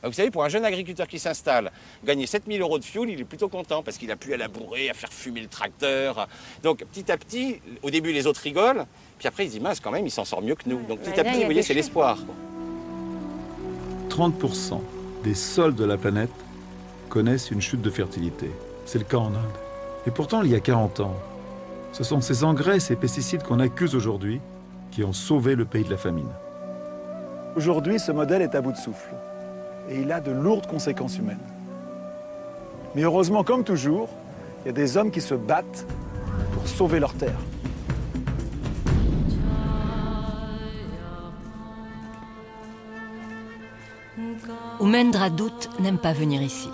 Vous savez, pour un jeune agriculteur qui s'installe, gagner 7 000 € de fioul, il est plutôt content parce qu'il a pu à labourer, à faire fumer le tracteur. Donc petit à petit, au début les autres rigolent, puis après ils se disent mince quand même, il s'en sort mieux que nous. Donc petit à petit, vous voyez, c'est l'espoir. 30% des sols de la planète connaissent une chute de fertilité. C'est le cas en Inde. Et pourtant, il y a 40 ans, ce sont ces engrais et ces pesticides qu'on accuse aujourd'hui qui ont sauvé le pays de la famine. Aujourd'hui, ce modèle est à bout de souffle et il a de lourdes conséquences humaines. Mais heureusement, comme toujours, il y a des hommes qui se battent pour sauver leur terre. Oumendra Dutt n'aime pas venir ici.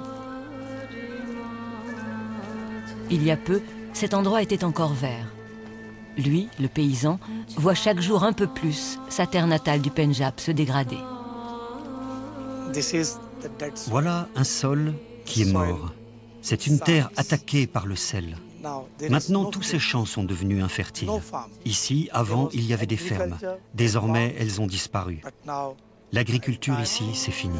Il y a peu, cet endroit était encore vert. Lui, le paysan, voit chaque jour un peu plus sa terre natale du Pendjab se dégrader. Voilà un sol qui est mort. C'est une terre attaquée par le sel. Maintenant, tous ces champs sont devenus infertiles. Ici, avant, il y avait des fermes. Désormais, elles ont disparu. L'agriculture ici, c'est fini.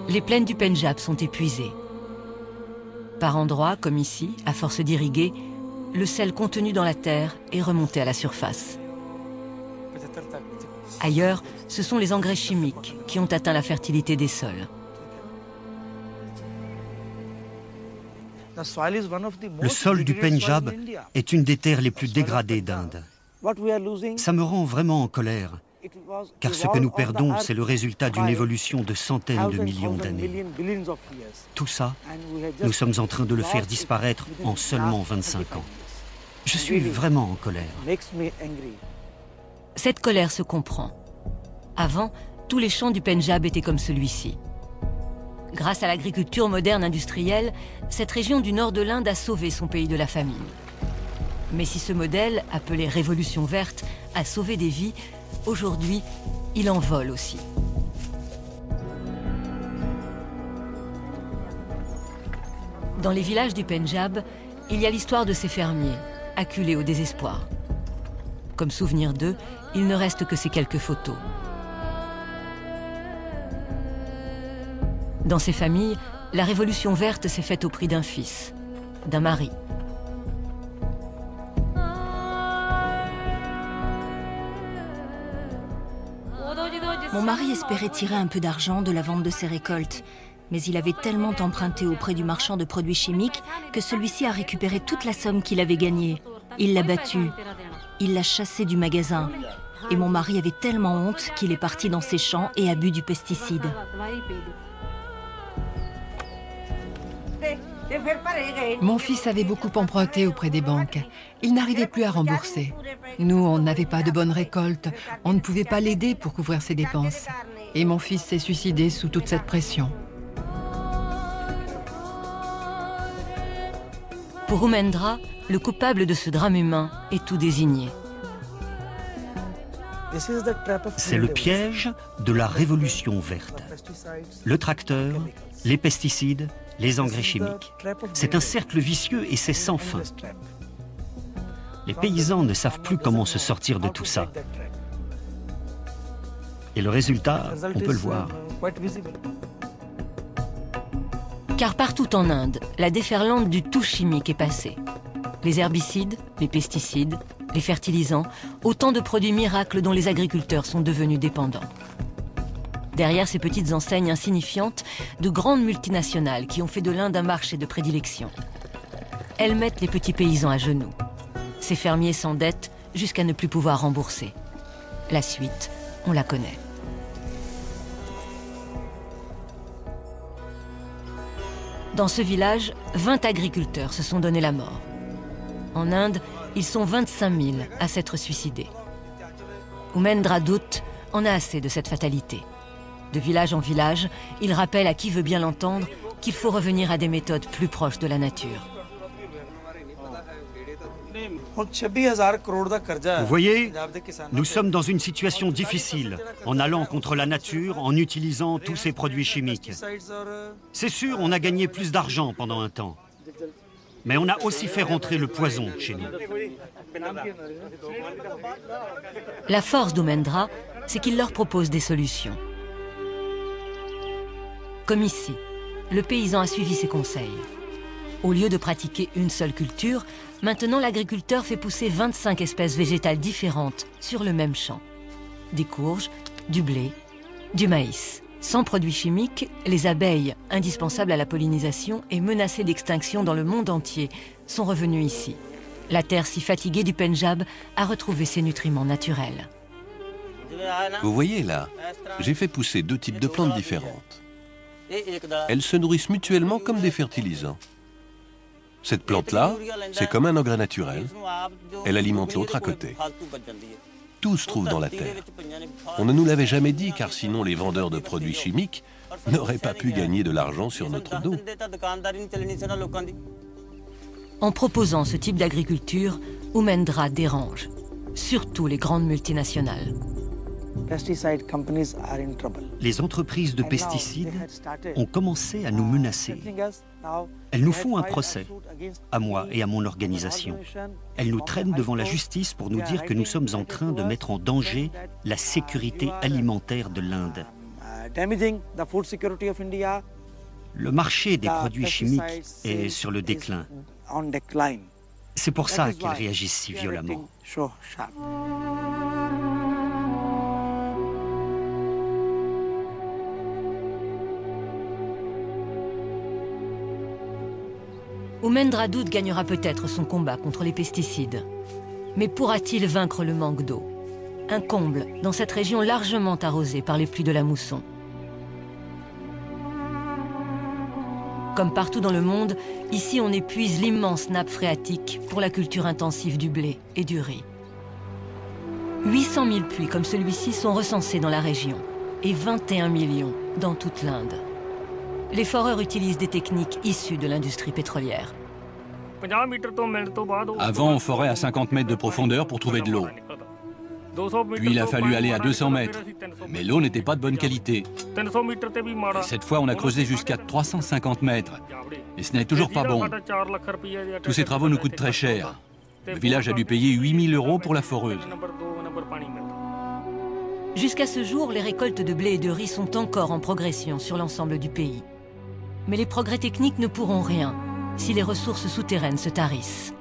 Les plaines du Pendjab sont épuisées. Par endroits, comme ici, à force d'irriguer, le sel contenu dans la terre est remonté à la surface. Ailleurs, ce sont les engrais chimiques qui ont atteint la fertilité des sols. Le sol du Pendjab est une des terres les plus dégradées d'Inde. Ça me rend vraiment en colère, car ce que nous perdons, c'est le résultat d'une évolution de centaines de millions d'années. Tout ça, nous sommes en train de le faire disparaître en seulement 25 ans. Je suis vraiment en colère. Cette colère se comprend. Avant, tous les champs du Pendjab étaient comme celui-ci. Grâce à l'agriculture moderne industrielle, cette région du nord de l'Inde a sauvé son pays de la famine. Mais si ce modèle, appelé Révolution verte, a sauvé des vies, aujourd'hui, il en vole aussi. Dans les villages du Pendjab, il y a l'histoire de ces fermiers, acculés au désespoir. Comme souvenir d'eux, il ne reste que ces quelques photos. Dans ces familles, la Révolution verte s'est faite au prix d'un fils, d'un mari. Mon mari espérait tirer un peu d'argent de la vente de ses récoltes, mais il avait tellement emprunté auprès du marchand de produits chimiques que celui-ci a récupéré toute la somme qu'il avait gagnée. Il l'a battu, il l'a chassé du magasin. Et mon mari avait tellement honte qu'il est parti dans ses champs et a bu du pesticide. Mon fils avait beaucoup emprunté auprès des banques. Il n'arrivait plus à rembourser. Nous, on n'avait pas de bonnes récoltes. On ne pouvait pas l'aider pour couvrir ses dépenses. Et mon fils s'est suicidé sous toute cette pression. Pour Oumendra, le coupable de ce drame humain est tout désigné. C'est le piège de la Révolution verte. Le tracteur, les pesticides, les engrais chimiques. C'est un cercle vicieux et c'est sans fin. Les paysans ne savent plus comment se sortir de tout ça. Et le résultat, on peut le voir. Car partout en Inde, la déferlante du tout chimique est passée. Les herbicides, les pesticides, les fertilisants, autant de produits miracles dont les agriculteurs sont devenus dépendants. Derrière ces petites enseignes insignifiantes, de grandes multinationales qui ont fait de l'Inde un marché de prédilection. Elles mettent les petits paysans à genoux. Ces fermiers s'endettent jusqu'à ne plus pouvoir rembourser. La suite, on la connaît. Dans ce village, 20 agriculteurs se sont donné la mort. En Inde, ils sont 25 000 à s'être suicidés. Oumendra Dutt en a assez de cette fatalité. De village en village, il rappelle à qui veut bien l'entendre qu'il faut revenir à des méthodes plus proches de la nature. Vous voyez, nous sommes dans une situation difficile, en allant contre la nature, en utilisant tous ces produits chimiques. C'est sûr, on a gagné plus d'argent pendant un temps. Mais on a aussi fait rentrer le poison chez nous. La force d'Oumendra, c'est qu'il leur propose des solutions. Comme ici, le paysan a suivi ses conseils. Au lieu de pratiquer une seule culture, maintenant l'agriculteur fait pousser 25 espèces végétales différentes sur le même champ. Des courges, du blé, du maïs. Sans produits chimiques, les abeilles, indispensables à la pollinisation et menacées d'extinction dans le monde entier, sont revenues ici. La terre si fatiguée du Pendjab a retrouvé ses nutriments naturels. Vous voyez là, j'ai fait pousser 2 types de plantes différentes. Elles se nourrissent mutuellement comme des fertilisants. Cette plante-là, c'est comme un engrais naturel. Elle alimente l'autre à côté. Tout se trouve dans la terre. On ne nous l'avait jamais dit, car sinon les vendeurs de produits chimiques n'auraient pas pu gagner de l'argent sur notre dos. En proposant ce type d'agriculture, Oumendra dérange, surtout les grandes multinationales. Les entreprises de pesticides ont commencé à nous menacer. Elles nous font un procès, à moi et à mon organisation. Elles nous traînent devant la justice pour nous dire que nous sommes en train de mettre en danger la sécurité alimentaire de l'Inde. Le marché des produits chimiques est sur le déclin. C'est pour ça qu'ils réagissent si violemment. Oumendra Doud gagnera peut-être son combat contre les pesticides. Mais pourra-t-il vaincre le manque d'eau? Un comble dans cette région largement arrosée par les pluies de la mousson. Comme partout dans le monde, ici on épuise l'immense nappe phréatique pour la culture intensive du blé et du riz. 800 000 puits comme celui-ci sont recensés dans la région et 21 millions dans toute l'Inde. Les foreurs utilisent des techniques issues de l'industrie pétrolière. Avant, on forait à 50 mètres de profondeur pour trouver de l'eau. Puis il a fallu aller à 200 mètres. Mais l'eau n'était pas de bonne qualité. Et cette fois, on a creusé jusqu'à 350 mètres. Et ce n'est toujours pas bon. Tous ces travaux nous coûtent très cher. Le village a dû payer 8 000 € pour la foreuse. Jusqu'à ce jour, les récoltes de blé et de riz sont encore en progression sur l'ensemble du pays. Mais les progrès techniques ne pourront rien si les ressources souterraines se tarissent.